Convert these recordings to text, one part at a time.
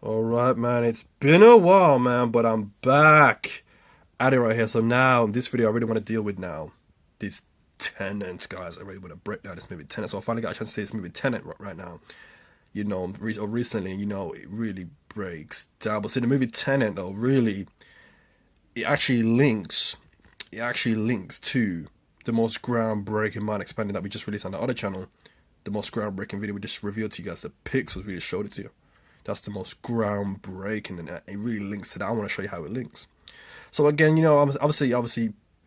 All right, man. It's been a while, man, but I'm back at it right here. So now, in this video, I really want to deal with now these Tenants, guys. I really want to break down this movie Tenet. So I finally got a chance to see this movie Tenet right now. Or recently, it really breaks down. But see, the movie Tenet, though, really, it actually links. It actually links to the most groundbreaking mind expanding that we just released on the other channel. The most groundbreaking video we just revealed to you guys. The pixels really showed it to you. That's the most groundbreaking, and it really links to that. I want to show you how it links. So again, obviously, I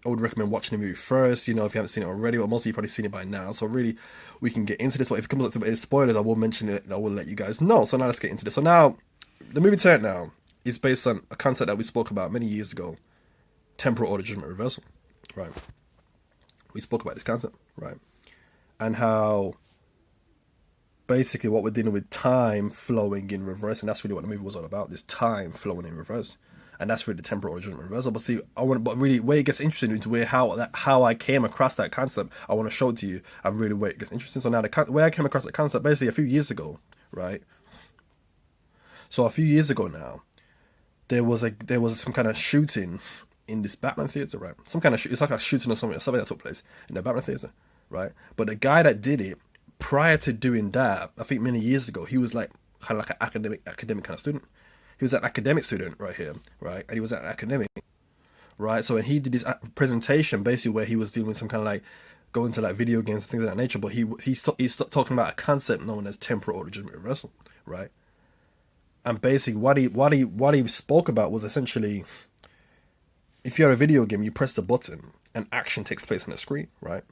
would recommend watching the movie first. If you haven't seen it already, but most of you probably seen it by now. So really, we can get into this. But if it comes up to any spoilers, I will mention it. I will let you guys know. So now let's get into this. So now, the movie Tenet now is based on a concept that we spoke about many years ago: temporal order judgment reversal. Right. We spoke about this concept, right, and how basically what we're dealing with, time flowing in reverse, and that's really what the movie was all about, this time flowing in reverse. And that's really the temporal origin reversal. But see, but really where it gets interesting into how I came across that concept, I want to show it to you, and really where it gets interesting. So now the way I came across that concept, basically a few years ago, right? So a few years ago now, there was some kind of shooting in this Batman theater, right? Some kind of it's like a shooting or something that took place in the Batman theater, right? But the guy that did it, prior to doing that, I think many years ago, he was like kind of like an academic kind of student. He was an academic student right here, right? And he was an academic, right? So when he did his presentation, basically where he was dealing with some kind of like going to like video games and things of that nature, but he's talking about a concept known as temporal order judgment reversal, right? And basically what he spoke about was essentially, if you're a video game, you press the button and action takes place on the screen, right?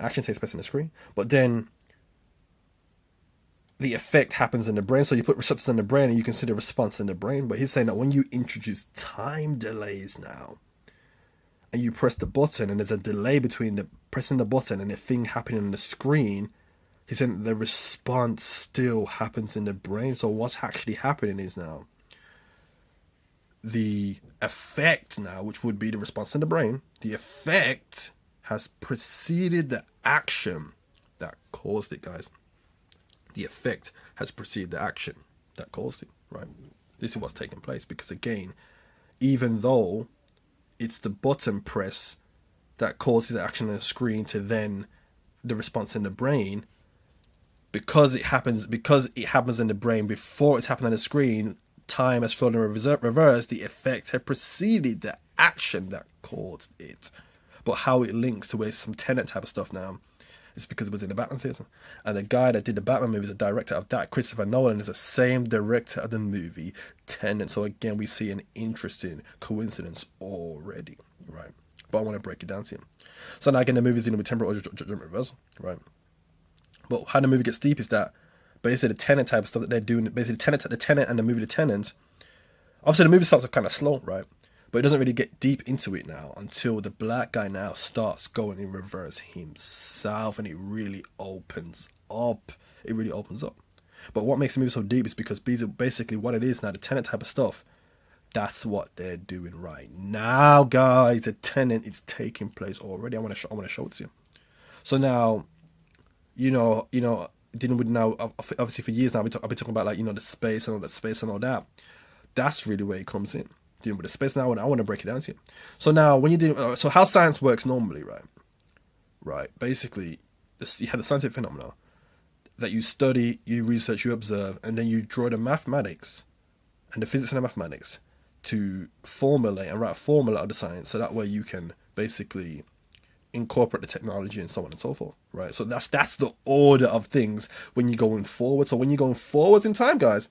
Action takes place on the screen, but then the effect happens in the brain. So you put receptors in the brain and you can see the response in the brain. But he's saying that when you introduce time delays now, and you press the button and there's a delay between the pressing the button and the thing happening on the screen, he's saying that the response still happens in the brain. So what's actually happening is now the effect now, which would be the response in the brain, the effect has preceded the action that caused it, guys. The effect has preceded the action that caused it, right? This is what's taking place, because again, even though it's the button press that causes the action on the screen to then the response in the brain, because it happens in the brain before it's happened on the screen, time has flowed in reverse, the effect had preceded the action that caused it. But how it links to where some Tenet type of stuff now, it's because it was in the Batman theater, and the guy that did the Batman movie is the director of that. Christopher Nolan is the same director of the movie Tenet. So again, we see an interesting coincidence already, right? But I want to break it down to you. So now again, the movie's dealing with temporal order judgment reversal, right? But how the movie gets deep is that basically the Tenet type of stuff that they're doing, basically the Tenet and the movie The Tenant. Obviously, the movie starts off kind of slow, right? But it doesn't really get deep into it now until the black guy now starts going in reverse himself, and it really opens up. It really opens up. But what makes the movie so deep is because basically what it is now, the Tenet type of stuff, that's what they're doing right now, guys. The Tenet is taking place already. I want to show it to you. So now, dealing with now, obviously for years now, I've been talking about, like, the space and all that. That's really where it comes in. Dealing with the space now, and I want to break it down to you. So now, when you do, so how science works normally, right? Basically, you have the scientific phenomena that you study, you research, you observe, and then you draw the mathematics and the physics and the mathematics to formulate and write a formula of the science, so that way you can basically incorporate the technology and so on and so forth, right? So that's the order of things when you're going forward. So when you're going forwards in time, guys,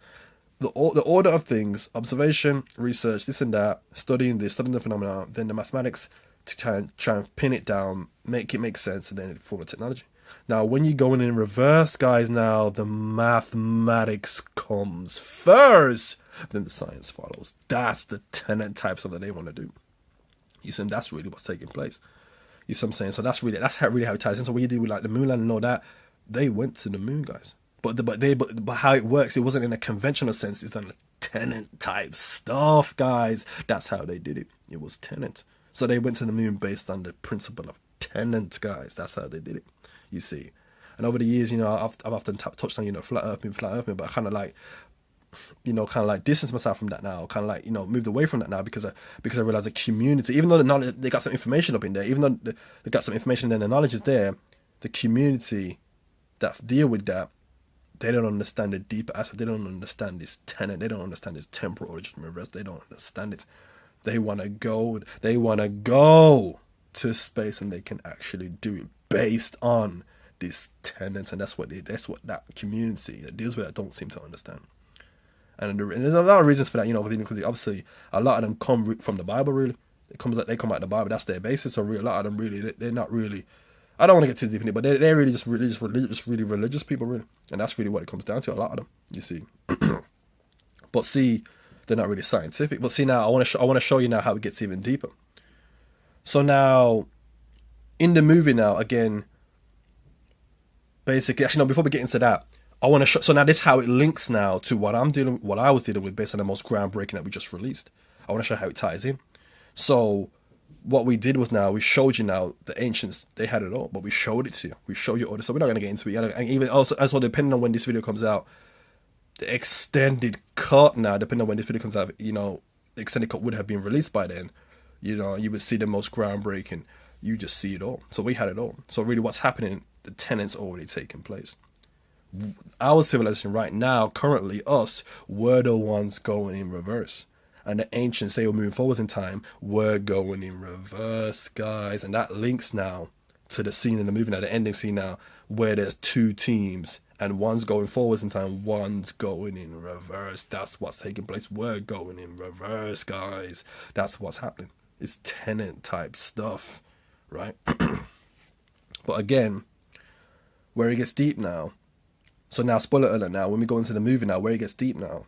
the order of things: observation, research, this and that, studying the phenomena, then the mathematics to try and pin it down, make it make sense, and then form a technology. Now, when you're going in reverse, guys, now the mathematics comes first, then the science follows. That's the Tenet types of that they want to do. You see, that's really what's taking place. You see what I'm saying? So that's really how it ties in. So when you do with like the moon landing and all that, they went to the moon, guys. But how it works, it wasn't in a conventional sense. It's on a Tenet type stuff, guys. That's how they did it. It was Tenet. So they went to the moon based on the principle of Tenet, guys. That's how they did it. You see. And over the years, I've often touched on, flat earth, but I kind of like kind of like distance myself from that now, kind of like, moved away from that now because I realized the community, even though the knowledge, they got some information up in there, even though they got some information and the knowledge is there, the community that deal with that, they don't understand the deeper aspect. They don't understand this tenet. They don't understand this temporal origin reverse. They don't understand it. They want to go to space, and they can actually do it based on these tenets, and that's what that community that deals with that don't seem to understand. And there's a lot of reasons for that, because obviously a lot of them come from the Bible. Really, they come out of the Bible. That's their basis. So a lot of them really, they're not really. I don't want to get too deep in it, but they're really just really religious people, really, and that's really what it comes down to. A lot of them, you see. But see, they're not really scientific. But see, now I want to show you now how it gets even deeper. So now, in the movie, now again, basically, actually, no. Before we get into that, I want to show. So now this is how it links now to what I was dealing with based on the most groundbreaking that we just released. I want to show how it ties in. So what we did was, now we showed you now the ancients, they had it all, but we showed it to you. We show you all this. So we're not going to get into it. And even also, as well, depending on when this video comes out, the extended cut now, depending on when this video comes out, the extended cut would have been released by then. You would see the most groundbreaking. You just see it all. So we had it all. So really what's happening, the tenets already taking place. Our civilization right now, currently us, were the ones going in reverse. And the ancients, they were moving forwards in time, were going in reverse, guys. And that links now to the scene in the movie, now the ending scene now, where there's two teams and one's going forwards in time, one's going in reverse. That's what's taking place. We're going in reverse, guys. That's what's happening. It's Tenet type stuff, right? But again, where it gets deep now. So now, spoiler alert now, when we go into the movie now, where it gets deep now.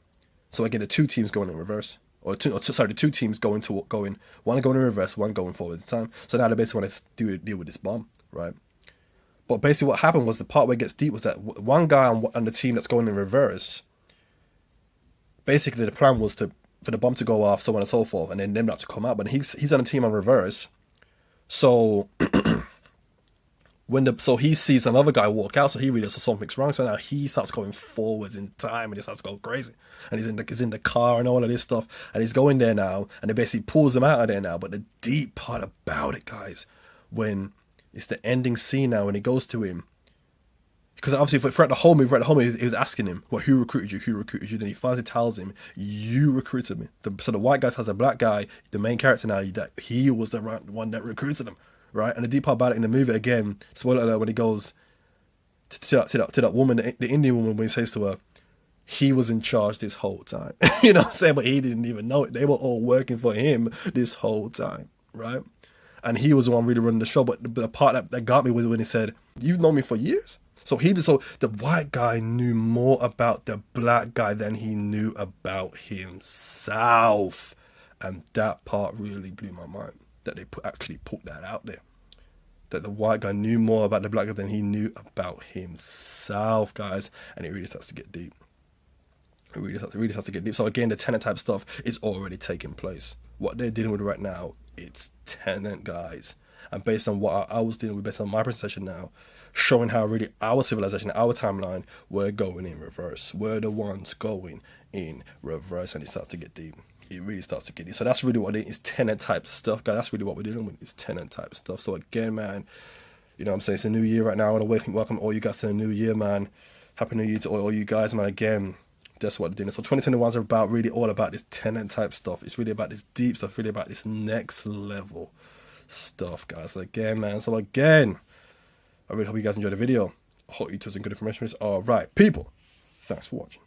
So again, the two teams going in reverse. The two teams one going in reverse, one going forward at the time. So now they basically want to deal with this bomb, right? But basically what happened was, the part where it gets deep was that one guy on the team that's going in reverse, basically the plan was for the bomb to go off, so on and so forth, and then them not to come out. But he's on a team on reverse. So so he sees another guy walk out, so he realizes something's wrong. So now he starts going forwards in time, and he starts going crazy. And he's in the car and all of this stuff, and he's going there now, and it basically pulls him out of there now. But the deep part about it, guys, when it's the ending scene now, when he goes to him, because obviously throughout the whole movie, he was asking him, well, who recruited you? Then he finally tells him, you recruited me. So the white guy tells the black guy, the main character now, that he was the one that recruited him. Right, and the deep part about it in the movie, again, spoiler alert, when he goes to that woman, the Indian woman, when he says to her, he was in charge this whole time. You know what I'm saying? But he didn't even know it. They were all working for him this whole time, right? And he was the one really running the show. But the part that got me was when he said, "You've known me for years." So the white guy knew more about the black guy than he knew about himself, and that part really blew my mind. That they actually put that out there. That the white guy knew more about the black guy than he knew about himself, guys. And it really starts to get deep. It really starts to get deep. So again, the Tenet type stuff is already taking place. What they're dealing with right now, it's Tenet, guys. And based on what I was dealing with, based on my presentation now, showing how really our civilization, our timeline, we're going in reverse. We're the ones going in reverse, and it starts to get deep. It really starts to get deep. So that's really what it is, Tenet type stuff, guys. That's really what we're dealing with, is Tenet type stuff. So again, man, you know what I'm saying, it's a new year right now. I want to welcome all you guys to the new year, man. Happy New Year to all you guys, man. Again, that's what they're doing. So 2021 is about really all about this Tenet type stuff. It's really about this deep stuff, really about this next level stuff, guys. So again, man. So again, I really hope you guys enjoyed the video. I hope you took some good information. All right, people. Thanks for watching.